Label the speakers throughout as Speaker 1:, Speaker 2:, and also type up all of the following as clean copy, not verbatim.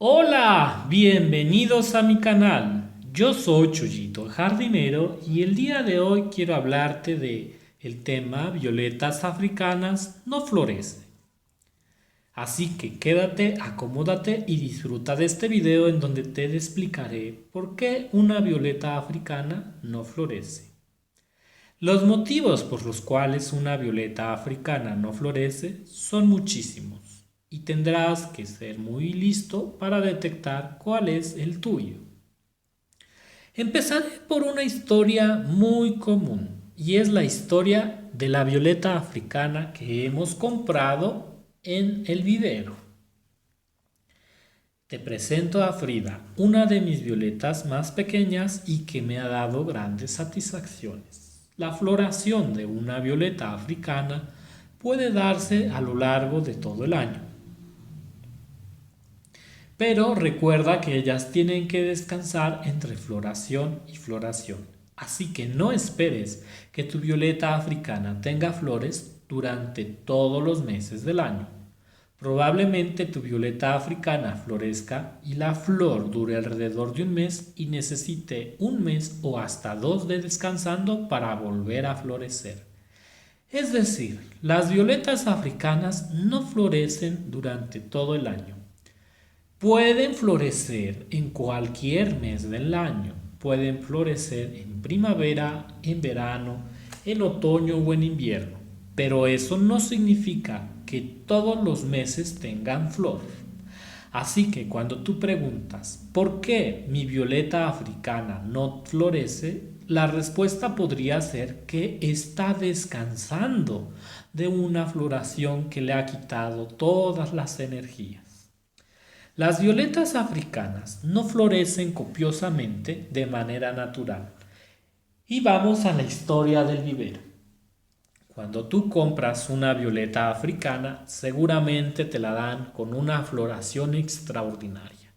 Speaker 1: Hola, bienvenidos a mi canal. Yo soy Chuyito el jardinero y el día de hoy quiero hablarte de el tema violetas africanas no florecen. Así que quédate, acomódate y disfruta de este video en donde te explicaré por qué una violeta africana no florece. Los motivos por los cuales una violeta africana no florece son muchísimos y tendrás que ser muy listo para detectar cuál es el tuyo. Empezaré por una historia muy común y es la historia de la violeta africana que hemos comprado en el vivero. Te presento a Frida, una de mis violetas más pequeñas y que me ha dado grandes satisfacciones. La floración de una violeta africana puede darse a lo largo de todo el año, pero recuerda que ellas tienen que descansar entre floración y floración. Así que no esperes que tu violeta africana tenga flores durante todos los meses del año. Probablemente tu violeta africana florezca y la flor dure alrededor de un mes y necesite un mes o hasta dos de descansando para volver a florecer. Es decir, las violetas africanas no florecen durante todo el año. Pueden florecer en cualquier mes del año. Pueden florecer en primavera, en verano, en otoño o en invierno. Pero eso no significa que todos los meses tengan flor. Así que cuando tú preguntas ¿por qué mi violeta africana no florece? La respuesta podría ser que está descansando de una floración que le ha quitado todas las energías. Las violetas africanas no florecen copiosamente de manera natural. Y vamos a la historia del vivero. Cuando tú compras una violeta africana, seguramente te la dan con una floración extraordinaria,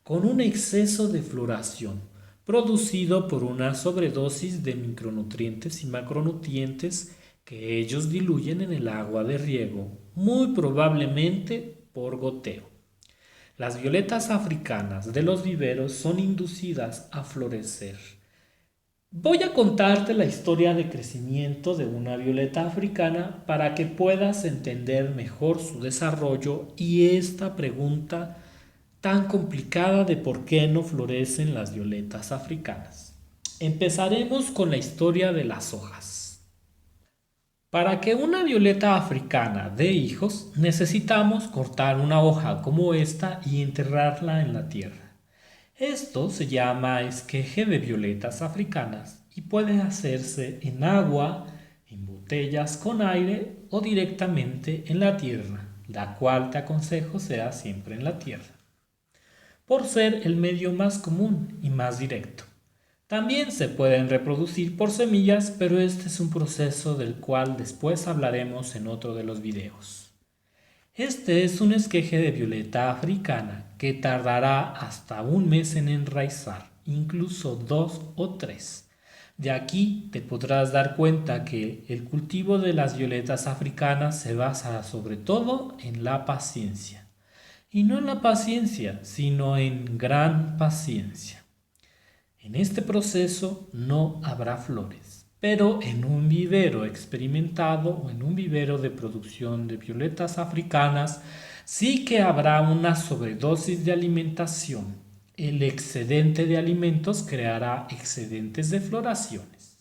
Speaker 1: con un exceso de floración producido por una sobredosis de micronutrientes y macronutrientes que ellos diluyen en el agua de riego, muy probablemente por goteo. Las violetas africanas de los viveros son inducidas a florecer. Voy a contarte la historia de crecimiento de una violeta africana para que puedas entender mejor su desarrollo y esta pregunta tan complicada de por qué no florecen las violetas africanas. Empezaremos con la historia de las hojas. Para que una violeta africana dé hijos, necesitamos cortar una hoja como esta y enterrarla en la tierra. Esto se llama esqueje de violetas africanas y puede hacerse en agua, en botellas con aire o directamente en la tierra, la cual te aconsejo sea siempre en la tierra, por ser el medio más común y más directo. También se pueden reproducir por semillas, pero este es un proceso del cual después hablaremos en otro de los videos. Este es un esqueje de violeta africana que tardará hasta un mes en enraizar, incluso 2 o 3. De aquí te podrás dar cuenta que el cultivo de las violetas africanas se basa sobre todo en la paciencia. Y no en la paciencia, sino en gran paciencia. En este proceso no habrá flores, pero en un vivero experimentado o en un vivero de producción de violetas africanas sí que habrá una sobredosis de alimentación. El excedente de alimentos creará excedentes de floraciones.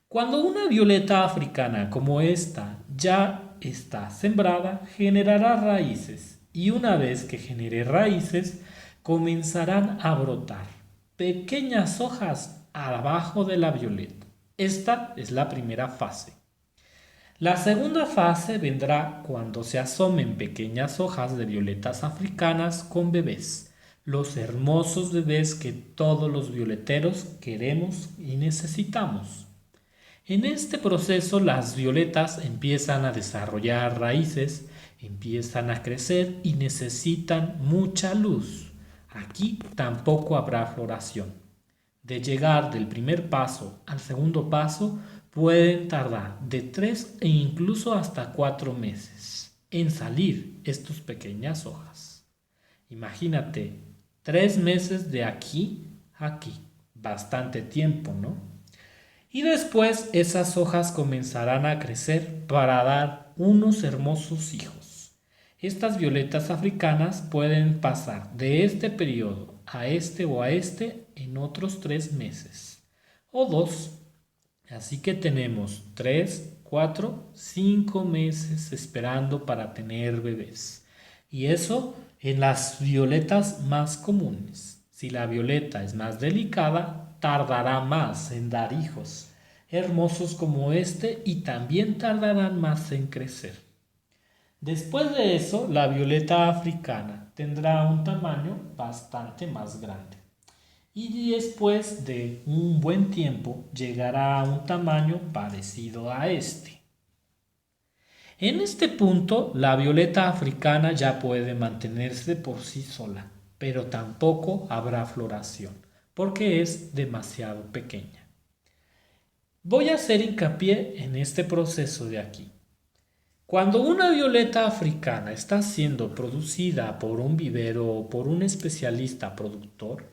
Speaker 1: Cuando una violeta africana como esta ya está sembrada, generará raíces y una vez que genere raíces, comenzarán a brotar pequeñas hojas abajo de la violeta. Esta es la primera fase. La segunda fase vendrá cuando se asomen pequeñas hojas de violetas africanas con bebés, los hermosos bebés que todos los violeteros queremos y necesitamos. En este proceso las violetas empiezan a desarrollar raíces, empiezan a crecer y necesitan mucha luz. Aquí tampoco habrá floración. De llegar del primer paso al segundo paso pueden tardar de 3 e incluso hasta 4 meses en salir estas pequeñas hojas. Imagínate, 3 meses de aquí a aquí. Bastante tiempo, ¿no? Y después esas hojas comenzarán a crecer para dar unos hermosos hijos. Estas violetas africanas pueden pasar de este periodo a este o a este en otros 3 meses o dos. Así que tenemos 3, 4, 5 meses esperando para tener bebés. Y eso en las violetas más comunes. Si la violeta es más delicada, tardará más en dar hijos hermosos como este y también tardarán más en crecer. Después de eso, la violeta africana tendrá un tamaño bastante más grande. Y después de un buen tiempo llegará a un tamaño parecido a este. En este punto, la violeta africana ya puede mantenerse por sí sola, pero tampoco habrá floración, porque es demasiado pequeña. Voy a hacer hincapié en este proceso de aquí. Cuando una violeta africana está siendo producida por un vivero o por un especialista productor,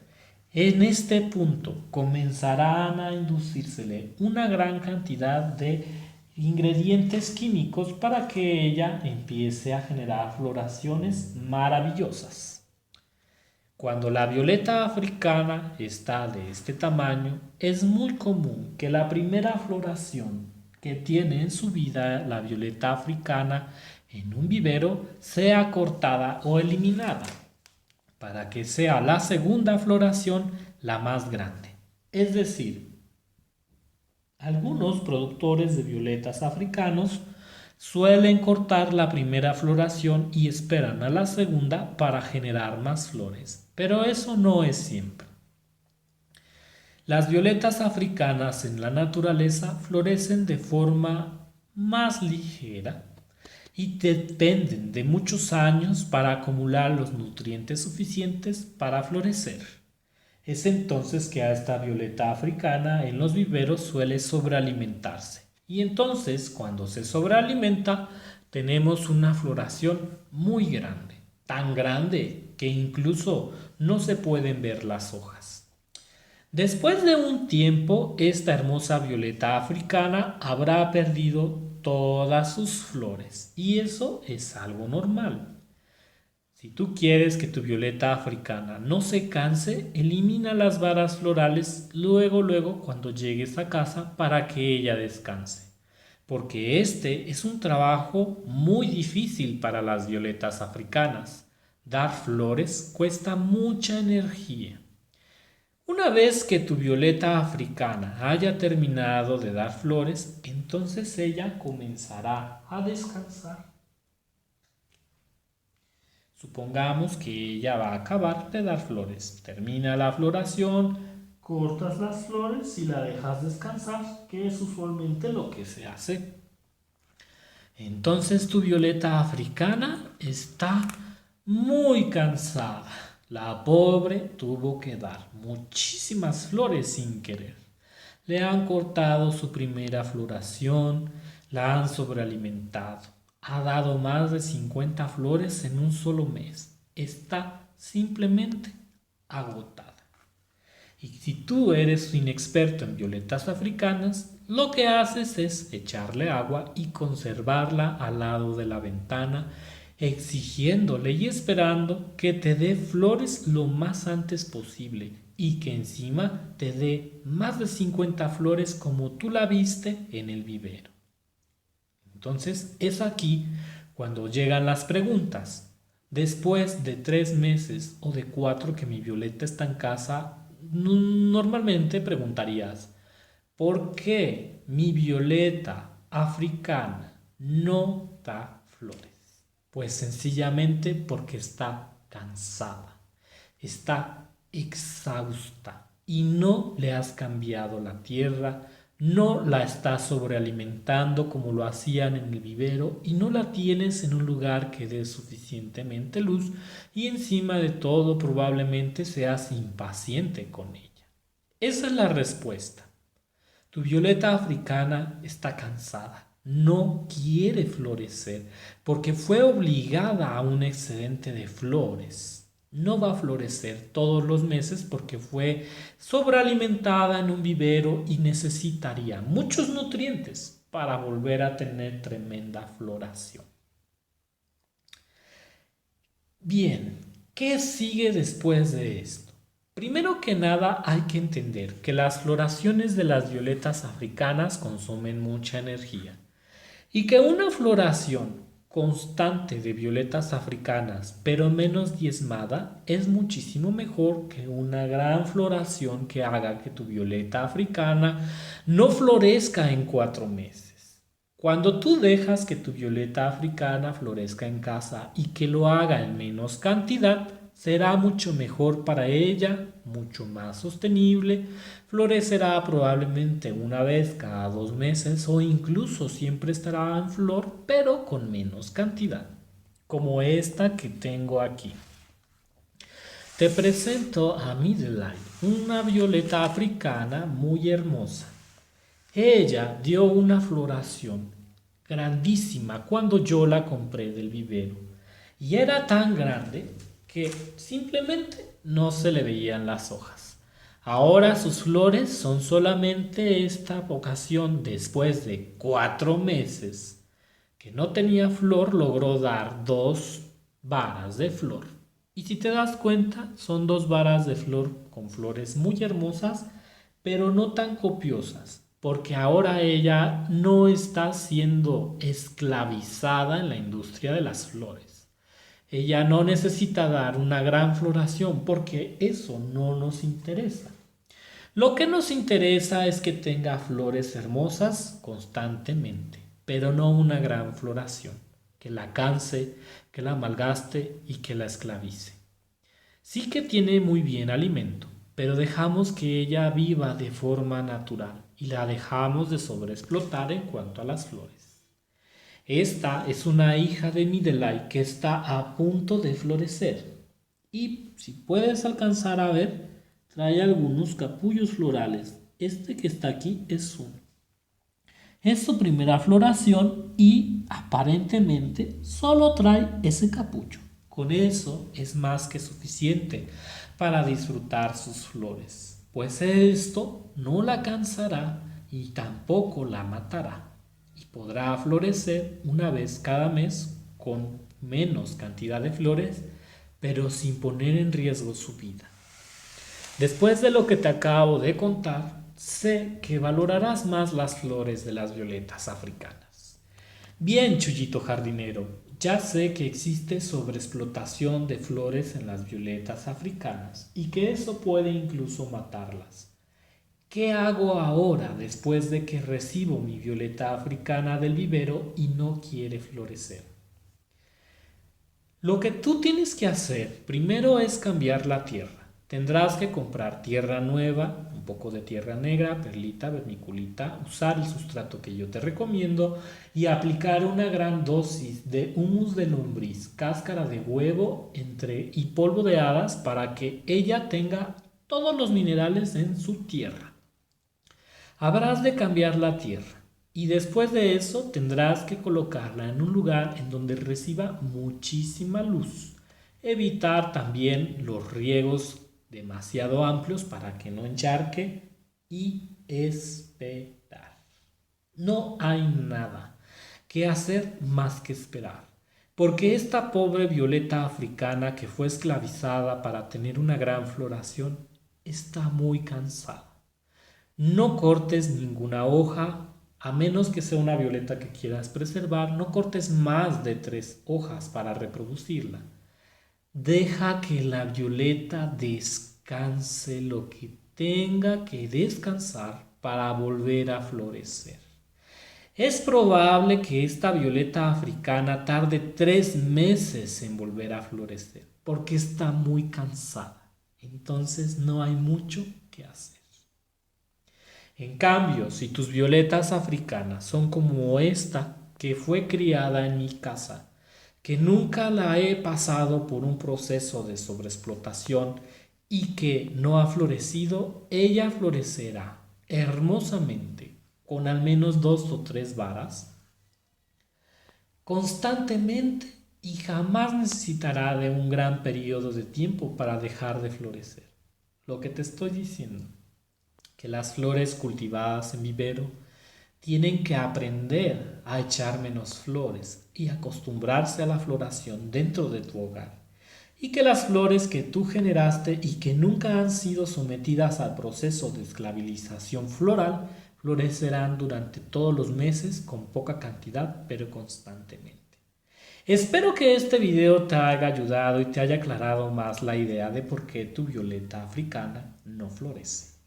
Speaker 1: en este punto comenzarán a inducírsele una gran cantidad de ingredientes químicos para que ella empiece a generar floraciones maravillosas. Cuando la violeta africana está de este tamaño, es muy común que la primera floración que tiene en su vida la violeta africana en un vivero sea cortada o eliminada, para que sea la segunda floración la más grande. Es decir, algunos productores de violetas africanos suelen cortar la primera floración y esperan a la segunda para generar más flores, pero eso no es siempre. Las violetas africanas en la naturaleza florecen de forma más ligera y dependen de muchos años para acumular los nutrientes suficientes para florecer. Es entonces que a esta violeta africana en los viveros suele sobrealimentarse. Y entonces, cuando se sobrealimenta, tenemos una floración muy grande, tan grande que incluso no se pueden ver las hojas. Después de un tiempo, esta hermosa violeta africana habrá perdido todas sus flores y eso es algo normal. Si tú quieres que tu violeta africana no se canse, elimina las varas florales luego cuando llegues a casa para que ella descanse. Porque este es un trabajo muy difícil para las violetas africanas. Dar flores cuesta mucha energía. Una vez que tu violeta africana haya terminado de dar flores, entonces ella comenzará a descansar. Supongamos que ella va a acabar de dar flores. Termina la floración, cortas las flores y la dejas descansar, que es usualmente lo que se hace. Entonces tu violeta africana está muy cansada. La pobre tuvo que dar muchísimas flores sin querer. Le han cortado su primera floración, la han sobrealimentado. Ha dado más de 50 flores en un solo mes. Está simplemente agotada. Y si tú eres inexperto en violetas africanas, lo que haces es echarle agua y conservarla al lado de la ventana, exigiéndole y esperando que te dé flores lo más antes posible y que encima te dé más de 50 flores como tú la viste en el vivero. Entonces es aquí cuando llegan las preguntas. Después de 3 meses o de 4 que mi violeta está en casa, normalmente preguntarías, ¿por qué mi violeta africana no da flores? Pues sencillamente porque está cansada, está exhausta y no le has cambiado la tierra, no la estás sobrealimentando como lo hacían en el vivero y no la tienes en un lugar que dé suficientemente luz y encima de todo probablemente seas impaciente con ella. Esa es la respuesta. Tu violeta africana está cansada, no quiere florecer porque fue obligada a un excedente de flores. no va a florecer todos los meses porque fue sobrealimentada en un vivero y necesitaría muchos nutrientes para volver a tener tremenda floración. Bien, ¿qué sigue después de esto? Primero que nada hay que entender que las floraciones de las violetas africanas consumen mucha energía y que una floración constante de violetas africanas, pero menos diezmada, es muchísimo mejor que una gran floración que haga que tu violeta africana no florezca en 4 meses. Cuando tú dejas que tu violeta africana florezca en casa y que lo haga en menos cantidad, será mucho mejor para ella, mucho más sostenible, florecerá probablemente una vez cada 2 meses o incluso siempre estará en flor, pero con menos cantidad, como esta que tengo aquí. Te presento a Midlight, una violeta africana muy hermosa. Ella dio una floración grandísima cuando yo la compré del vivero y era tan grande que simplemente no se le veían las hojas. Ahora sus flores son solamente esta ocasión después de 4 meses que no tenía flor logró dar 2 varas de flor. Y si te das cuenta son 2 varas de flor con flores muy hermosas pero no tan copiosas porque ahora ella no está siendo esclavizada en la industria de las flores. Ella no necesita dar una gran floración porque eso no nos interesa. Lo que nos interesa es que tenga flores hermosas constantemente, pero no una gran floración, que la canse, que la malgaste y que la esclavice. Sí que tiene muy bien alimento, pero dejamos que ella viva de forma natural y la dejamos de sobreexplotar en cuanto a las flores. Esta es una hija de Midlight que está a punto de florecer y si puedes alcanzar a ver, trae algunos capullos florales. Este que está aquí es uno. Es su primera floración y aparentemente solo trae ese capullo. Con eso es más que suficiente para disfrutar sus flores, pues esto no la cansará y tampoco la matará y podrá florecer una vez cada mes con menos cantidad de flores, pero sin poner en riesgo su vida. Después de lo que te acabo de contar, sé que valorarás más las flores de las violetas africanas. Bien, Chullito jardinero, ya sé que existe sobreexplotación de flores en las violetas africanas y que eso puede incluso matarlas. ¿Qué hago ahora después de que recibo mi violeta africana del vivero y no quiere florecer? Lo que tú tienes que hacer primero es cambiar la tierra. Tendrás que comprar tierra nueva, un poco de tierra negra, perlita, vermiculita, usar el sustrato que yo te recomiendo y aplicar una gran dosis de humus de lombriz, cáscara de huevo y polvo de hadas para que ella tenga todos los minerales en su tierra. Habrás de cambiar la tierra y después de eso tendrás que colocarla en un lugar en donde reciba muchísima luz. Evitar también los riegos demasiado amplios para que no encharque y esperar. No hay nada que hacer más que esperar, porque esta pobre violeta africana que fue esclavizada para tener una gran floración está muy cansada. No cortes ninguna hoja, a menos que sea una violeta que quieras preservar, no cortes más de 3 hojas para reproducirla. Deja que la violeta descanse lo que tenga que descansar para volver a florecer. Es probable que esta violeta africana tarde 3 meses en volver a florecer, porque está muy cansada. Entonces no hay mucho que hacer. En cambio, si tus violetas africanas son como esta que fue criada en mi casa, que nunca la he pasado por un proceso de sobreexplotación y que no ha florecido, ella florecerá hermosamente con al menos 2 o 3 varas constantemente y jamás necesitará de un gran periodo de tiempo para dejar de florecer. Lo que te estoy diciendo, que las flores cultivadas en vivero tienen que aprender a echar menos flores y acostumbrarse a la floración dentro de tu hogar. Y que las flores que tú generaste y que nunca han sido sometidas al proceso de esclavización floral florecerán durante todos los meses con poca cantidad pero constantemente. Espero que este video te haya ayudado y te haya aclarado más la idea de por qué tu violeta africana no florece.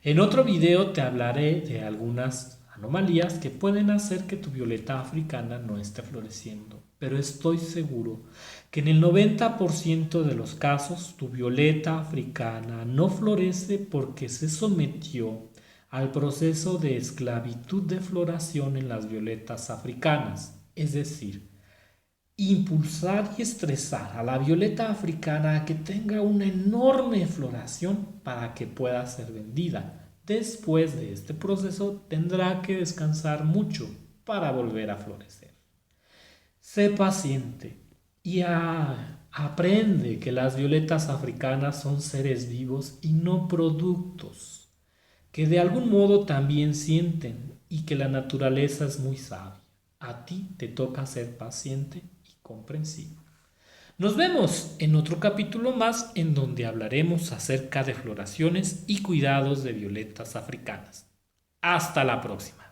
Speaker 1: En otro video te hablaré de algunas anomalías que pueden hacer que tu violeta africana no esté floreciendo, pero estoy seguro que en el 90% de los casos tu violeta africana no florece porque se sometió al proceso de esclavitud de floración en las violetas africanas, es decir, impulsar y estresar a la violeta africana a que tenga una enorme floración para que pueda ser vendida. Después de este proceso tendrá que descansar mucho para volver a florecer. Sé paciente y aprende que las violetas africanas son seres vivos y no productos, que de algún modo también sienten y que la naturaleza es muy sabia. A ti te toca ser paciente y comprensivo. Nos vemos en otro capítulo más en donde hablaremos acerca de floraciones y cuidados de violetas africanas. Hasta la próxima.